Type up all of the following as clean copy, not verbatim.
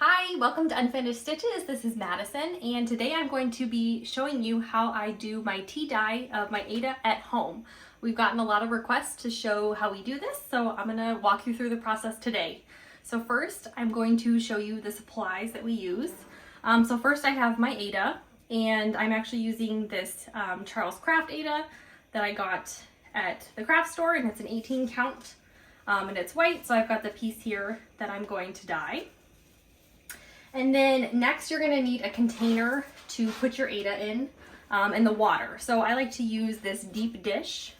Hi, welcome to Unfinished Stitches. This is Madison, and today I'm going to be showing you how I do my tea dye of my Aida at home. We've gotten a lot of requests to show how we do this, so I'm going to walk you through the process today. So first, I'm going to show you the supplies that we use. So first I have my Aida, and I'm actually using this Charles Craft Aida that I got at the craft store, and it's an 18 count, and it's white, so I've got the piece here that I'm going to dye. And then next you're going to need a container to put your Aida in and the water. So I like to use this deep dish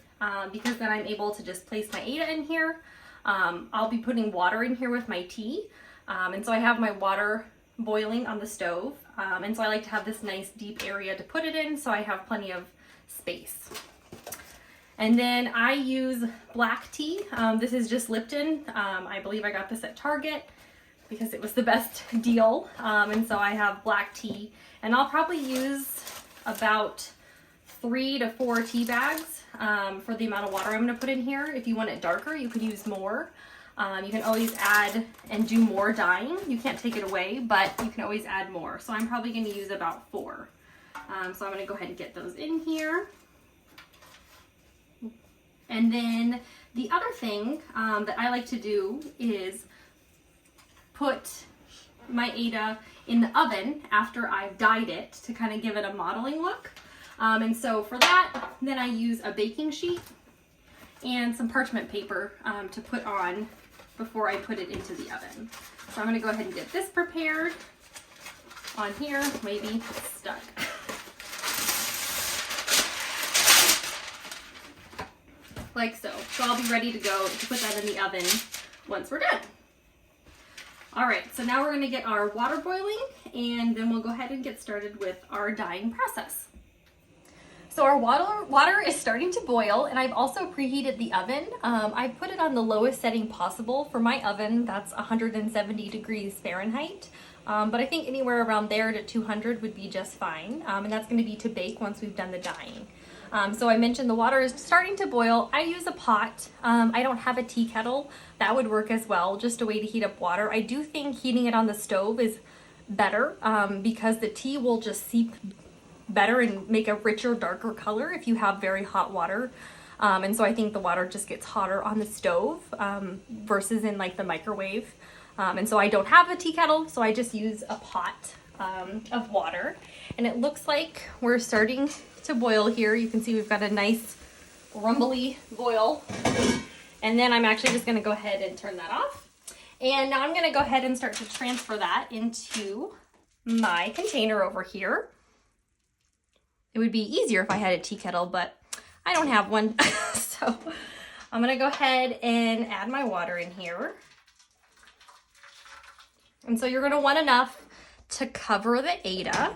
because then I'm able to just place my Aida in here. I'll be putting water in here with my tea. And so I have my water boiling on the stove. And so I like to have this nice deep area to put it in so I have plenty of space. And then I use black tea. This is just Lipton. I believe I got this at Target because it was the best deal. And so I have black tea, and I'll probably use about 3 to 4 tea bags for the amount of water I'm gonna put in here. If you want it darker, you could use more. You can always add and do more dyeing. You can't take it away, but you can always add more. So I'm probably gonna use about 4. So I'm gonna go ahead and get those in here. And then the other thing that I like to do is put my Aida in the oven after I've dyed it to kind of give it a modeling look. And so for that, then I use a baking sheet and some parchment paper to put on before I put it into the oven. So I'm gonna go ahead and get this prepared on here, maybe it's stuck. Like so. So I'll be ready to go to put that in the oven once we're done. All right, so now we're gonna get our water boiling, and then we'll go ahead and get started with our dyeing process. So our water is starting to boil, and I've also preheated the oven. I put it on the lowest setting possible. For my oven, that's 170 degrees Fahrenheit, but I think anywhere around there to 200 would be just fine, and that's gonna be to bake once we've done the dyeing. So I mentioned the water is starting to boil. I use a pot. I don't have a tea kettle. That would work as well, just a way to heat up water. I do think heating it on the stove is better because the tea will just seep better and make a richer, darker color if you have very hot water. And so I think the water just gets hotter on the stove versus in like the microwave. And so I don't have a tea kettle, so I just use a pot of water. And it looks like we're starting to boil here. You can see we've got a nice rumbly boil. And then I'm actually just gonna go ahead and turn that off. And now I'm gonna go ahead and start to transfer that into my container over here. It would be easier if I had a tea kettle, but I don't have one. So I'm gonna go ahead and add my water in here. And so you're gonna want enough to cover the Aida.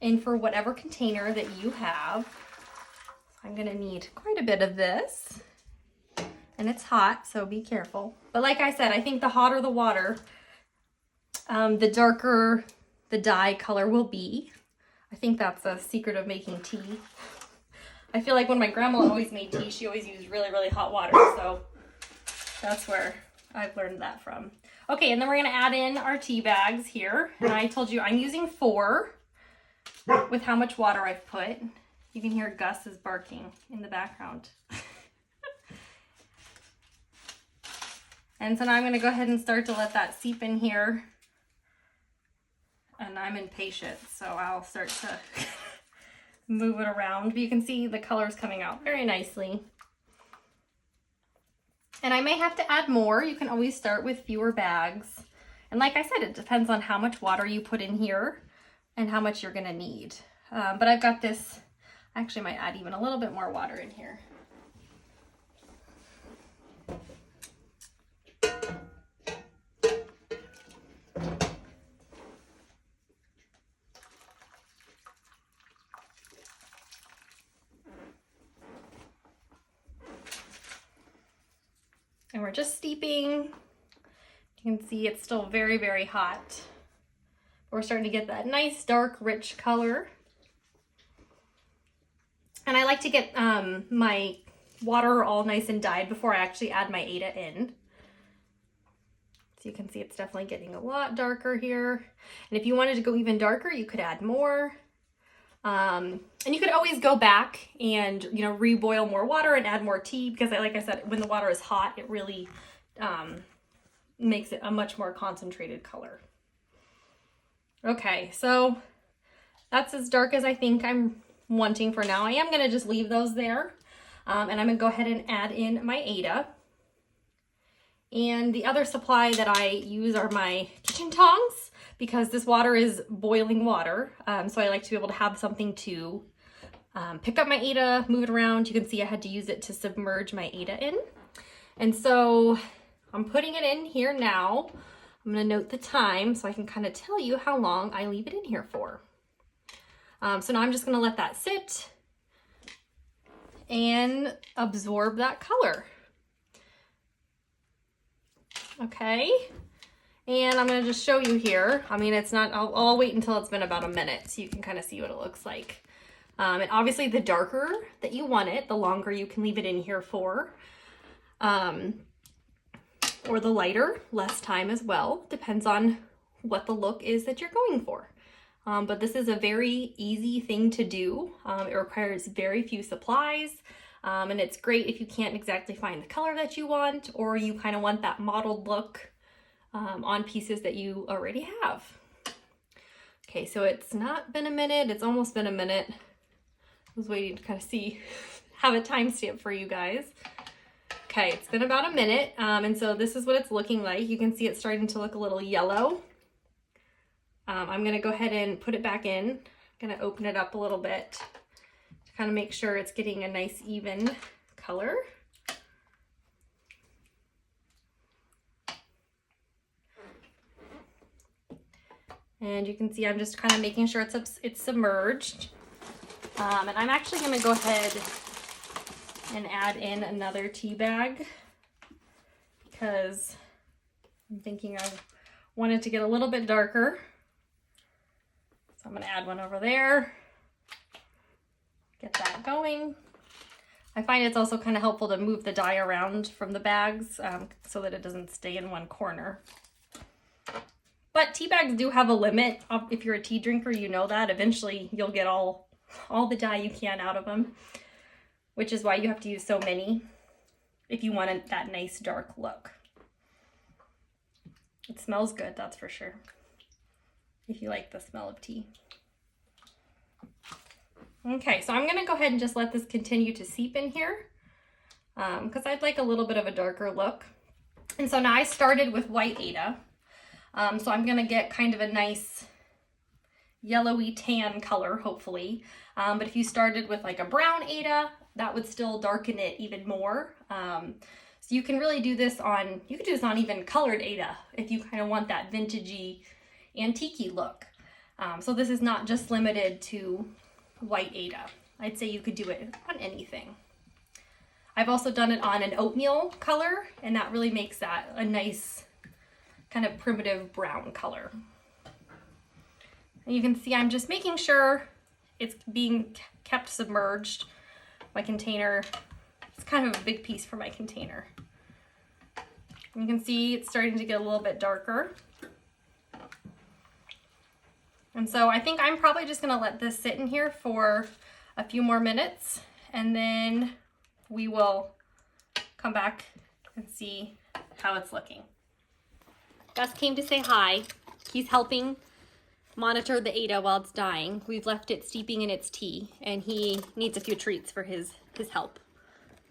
And for whatever container that you have, I'm gonna need quite a bit of this. And it's hot, so be careful. But like I said, I think the hotter the water, the darker the dye color will be. I think that's a secret of making tea. I feel like when my grandma always made tea, she always used really, really hot water. So that's where I've learned that from. Okay, and then we're gonna add in our tea bags here. And I told you I'm using 4 with how much water I've put. You can hear Gus is barking in the background. And so now I'm gonna go ahead and start to let that seep in here. And I'm impatient, so I'll start to move it around. But you can see the colors coming out very nicely. And I may have to add more. You can always start with fewer bags. And like I said, it depends on how much water you put in here and how much you're gonna need. But I've got this, I actually might add even a little bit more water in here. And we're just steeping. You can see it's still very, very hot. We're starting to get that nice, dark, rich color. And I like to get my water all nice and dyed before I actually add my Aida in. So you can see it's definitely getting a lot darker here. And if you wanted to go even darker, you could add more. And you could always go back and, you know, reboil more water and add more tea, because like I said, when the water is hot, it really makes it a much more concentrated color. Okay, so that's as dark as I think I'm wanting for now. I am going to just leave those there. And I'm going to go ahead and add in my Ada. And the other supply that I use are my kitchen tongs, because this water is boiling water. So I like to be able to have something to pick up my Ada, move it around. You can see I had to use it to submerge my Ada in. And so I'm putting it in here now. I'm going to note the time so I can kind of tell you how long I leave it in here for. So now I'm just going to let that sit and absorb that color. Okay, and I'm going to just show you here. I mean, it's not, I'll wait until it's been about a minute so you can kind of see what it looks like. And obviously the darker that you want it, the longer you can leave it in here for. Or the lighter, less time as well. Depends on what the look is that you're going for. But this is a very easy thing to do. It requires very few supplies. And it's great if you can't exactly find the color that you want, or you kind of want that mottled look on pieces that you already have. Okay, so it's not been a minute, it's almost been a minute. I was waiting to kind of have a timestamp for you guys. Okay, it's been about a minute, and so this is what it's looking like. You can see it's starting to look a little yellow. I'm gonna go ahead and put it back in. I'm gonna open it up a little bit to kind of make sure it's getting a nice even color. And you can see I'm just kind of making sure it's submerged. And I'm actually going to go ahead and add in another tea bag, because I'm thinking I want it to get a little bit darker. So I'm going to add one over there. Get that going. I find it's also kind of helpful to move the dye around from the bags so that it doesn't stay in one corner. But tea bags do have a limit. If you're a tea drinker, you know that. Eventually you'll get all the dye you can out of them, which is why you have to use so many if you want that nice dark look. It smells good, that's for sure, if you like the smell of tea. Okay, so I'm gonna go ahead and just let this continue to seep in here because I'd like a little bit of a darker look. And so now I started with white Ada. So I'm gonna get kind of a nice yellowy tan color, hopefully. But if you started with like a brown Ada, that would still darken it even more. So you can really do this on, you could do this on even colored Ada if you kind of want that vintagey, antique-y look. So this is not just limited to white Ada. I'd say you could do it on anything. I've also done it on an oatmeal color, and that really makes that a nice kind of primitive brown color. And you can see I'm just making sure it's being kept submerged. My container, it's kind of a big piece for my container. You can see it's starting to get a little bit darker. And so I think I'm probably just gonna let this sit in here for a few more minutes, and then we will come back and see how it's looking. Gus came to say hi. He's helping monitor the Ada while it's dying. We've left it steeping in its tea, and he needs a few treats for his help.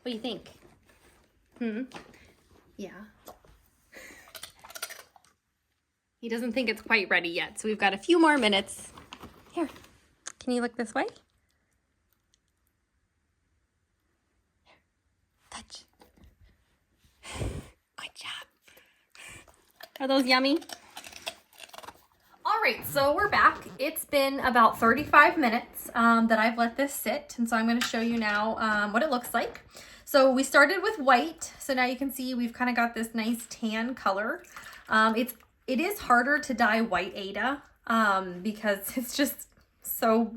What do you think? Yeah. He doesn't think it's quite ready yet, so we've got a few more minutes. Here, can you look this way? Touch. Good job. Are those yummy? All right, so we're back. It's been about 35 minutes that I've let this sit, and so I'm going to show you now what it looks like. So we started with white, so now you can see we've kind of got this nice tan color. It is harder to dye white Ada because it's just so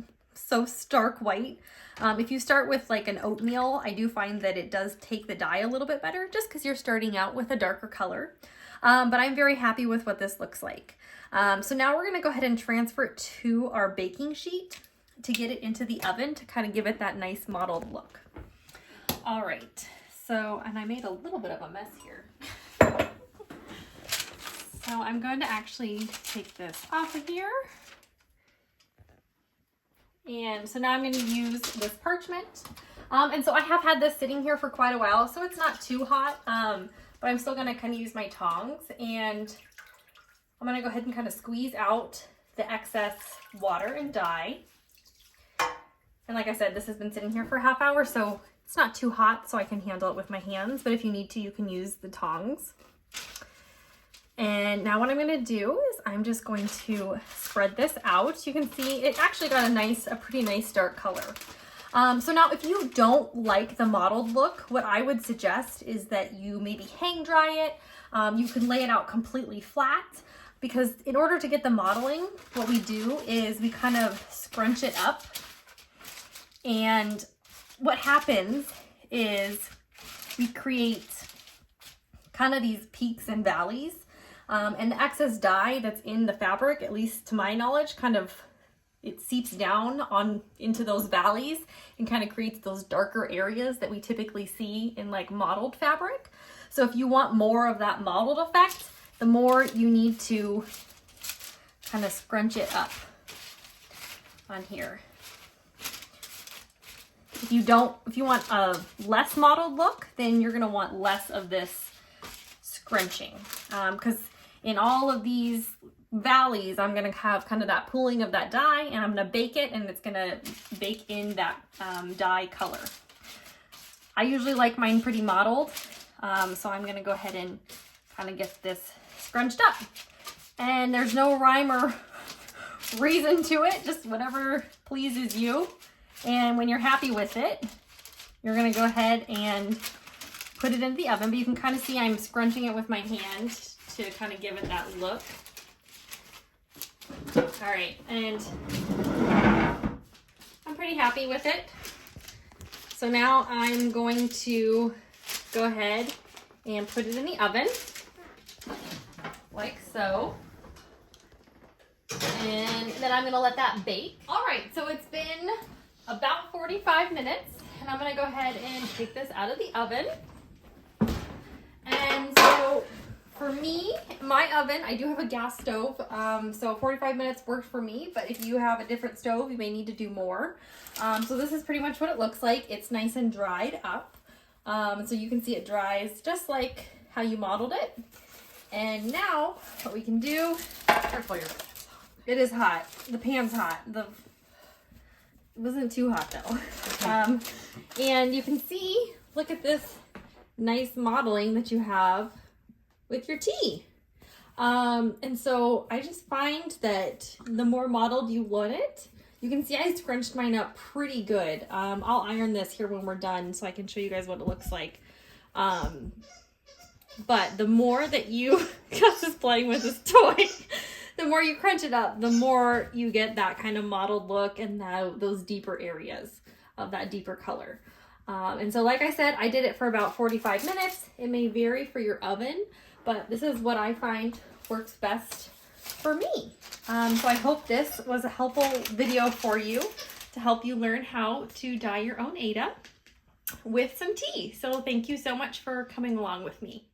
so stark white. If you start with like an oatmeal, I do find that it does take the dye a little bit better just because you're starting out with a darker color. But I'm very happy with what this looks like. So now we're gonna go ahead and transfer it to our baking sheet to get it into the oven to kind of give it that nice mottled look. All right, so, and I made a little bit of a mess here. So I'm going to actually take this off of here. And so now I'm going to use this parchment. And so I have had this sitting here for quite a while, so it's not too hot, but I'm still going to kind of use my tongs, and I'm going to go ahead and kind of squeeze out the excess water and dye. And like I said, this has been sitting here for a half hour, so it's not too hot, so I can handle it with my hands, but if you need to, you can use the tongs. And now what I'm going to do is I'm just going to spread this out. You can see it actually got a pretty nice dark color. So now if you don't like the mottled look, what I would suggest is that you maybe hang dry it. You can lay it out completely flat, because in order to get the mottling, what we do is we kind of scrunch it up. And what happens is we create kind of these peaks and valleys. And the excess dye that's in the fabric, at least to my knowledge, it seeps down into those valleys and kind of creates those darker areas that we typically see in like mottled fabric. So if you want more of that mottled effect, the more you need to kind of scrunch it up on here. If you want a less mottled look, then you're gonna want less of this scrunching, because in all of these valleys, I'm gonna have kind of that pooling of that dye, and I'm gonna bake it, and it's gonna bake in that dye color. I usually like mine pretty mottled, so I'm gonna go ahead and kind of get this scrunched up. And there's no rhyme or reason to it, just whatever pleases you. And when you're happy with it, you're gonna go ahead and put it in the oven, but you can kind of see I'm scrunching it with my hand to kind of give it that look. All right, and I'm pretty happy with it. So now I'm going to go ahead and put it in the oven, like so. And then I'm gonna let that bake. All right, so it's been about 45 minutes, and I'm gonna go ahead and take this out of the oven. And so for me, my oven, I do have a gas stove, so 45 minutes worked for me, but if you have a different stove, you may need to do more. So this is pretty much what it looks like. It's nice and dried up. So you can see it dries just like how you modeled it. And now what we can do, careful, it is hot. The pan's hot. It wasn't too hot though. And you can see, look at this nice modeling that you have with your tea. And so I just find that the more modeled you want it, you can see I scrunched mine up pretty good. I'll iron this here when we're done so I can show you guys what it looks like. But the more that you, Gus is playing with this toy, the more you crunch it up, the more you get that kind of mottled look and those deeper areas of that deeper color. And so like I said, I did it for about 45 minutes. It may vary for your oven, but this is what I find works best for me. So I hope this was a helpful video for you to help you learn how to dye your own Ada with some tea. So thank you so much for coming along with me.